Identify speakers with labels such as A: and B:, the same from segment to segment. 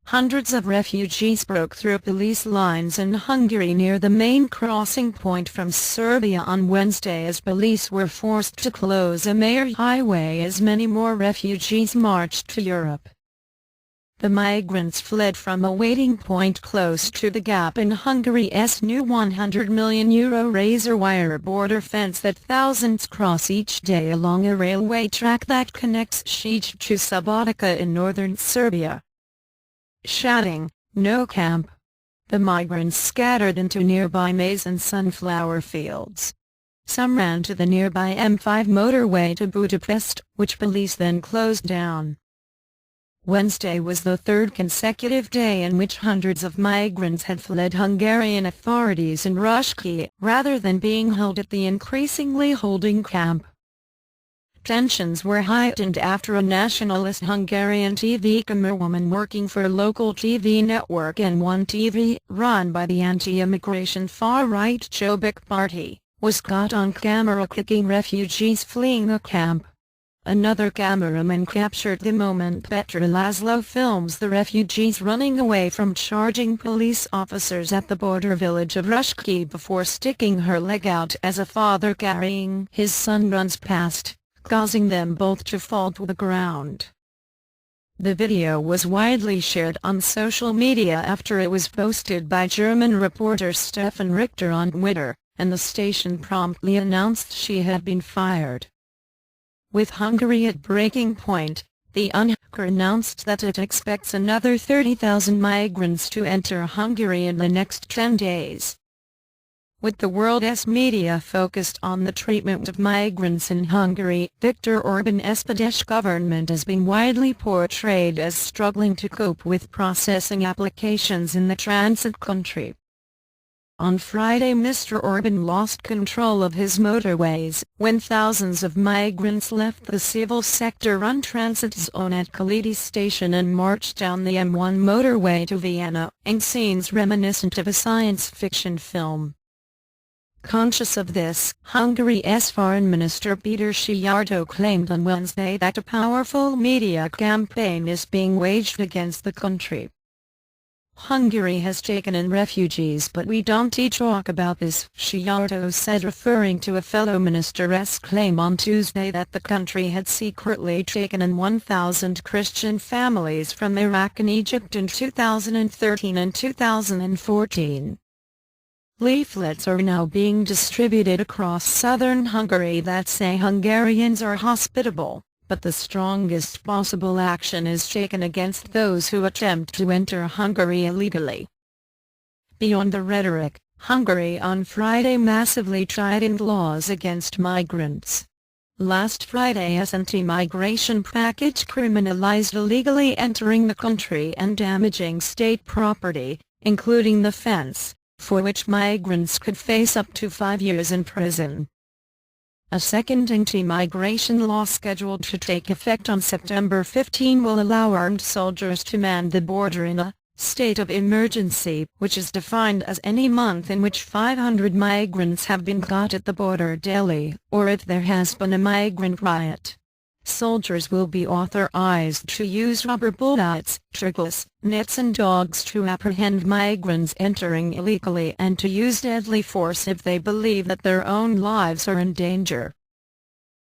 A: Hundreds of refugees broke through police lines in Hungary near the main crossing point from Serbia on Wednesday as police were forced to close a major highway as many more refugees marched to Europe. The migrants fled from a waiting point close to the gap in Hungary's new €100 million razor wire border fence that thousands cross each day along a railway track that connects Szeged to Subotica in northern Serbia. Shouting, "No camp!" the migrants scattered into nearby maize and sunflower fields. Some ran to the nearby M5 motorway to Budapest, which police then closed down. Wednesday was the third consecutive day in which hundreds of migrants had fled Hungarian authorities in Roszke, rather than being held at the increasingly holding camp. Tensions were heightened after a nationalist Hungarian TV camerawoman working for a local TV network N1 TV, run by the anti-immigration far-right Jobbik party, was caught on camera kicking refugees fleeing the camp. Another cameraman captured the moment Petr Laszlo films the refugees running away from charging police officers at the border village of Roszke before sticking her leg out as a father carrying his son runs past, causing them both to fall to the ground. The video was widely shared on social media after it was posted by German reporter Stefan Richter on Twitter, and the station promptly announced she had been fired. With Hungary at breaking point, the UNHCR announced that it expects another 30,000 migrants to enter Hungary in the next 10 days. With the world's media focused on the treatment of migrants in Hungary, Viktor Orban's Fidesz government has been widely portrayed as struggling to cope with processing applications in the transit country. On Friday, Mr. Orban lost control of his motorways when thousands of migrants left the civil sector-run transit zone at Kalidi station and marched down the M1 motorway to Vienna, in scenes reminiscent of a science fiction film. Conscious of this, Hungary's Foreign Minister Péter Szijjártó claimed on Wednesday that a powerful media campaign is being waged against the country. "Hungary has taken in refugees, but we don't talk about this," Szijjártó said, referring to a fellow minister's claim on Tuesday that the country had secretly taken in 1,000 Christian families from Iraq and Egypt in 2013 and 2014. Leaflets are now being distributed across southern Hungary that say Hungarians are hospitable, but the strongest possible action is taken against those who attempt to enter Hungary illegally. Beyond the rhetoric, Hungary on Friday massively tightened laws against migrants. Last Friday's anti-migration package criminalized illegally entering the country and damaging state property, including the fence, for which migrants could face up to 5 years in prison. A second anti-migration law scheduled to take effect on September 15 will allow armed soldiers to man the border in a state of emergency, which is defined as any month in which 500 migrants have been caught at the border daily, or if there has been a migrant riot. Soldiers will be authorized to use rubber bullets, triggers, nets and dogs to apprehend migrants entering illegally and to use deadly force if they believe that their own lives are in danger.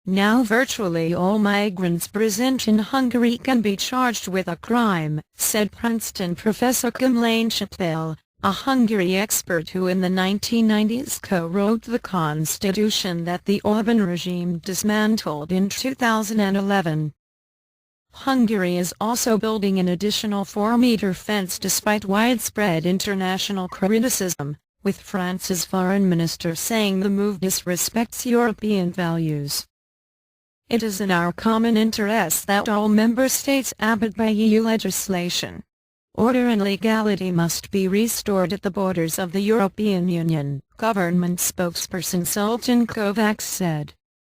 A: Now virtually all migrants present in Hungary can be charged with a crime, said Princeton professor Kamlane Chappell, a Hungary expert who in the 1990s co-wrote the constitution that the Orban regime dismantled in 2011. Hungary is also building an additional 4-meter fence despite widespread international criticism, with France's foreign minister saying the move disrespects European values. "It is in our common interest that all member states abide by EU legislation. Order and legality must be restored at the borders of the European Union," government spokesperson Sultan Kovacs said.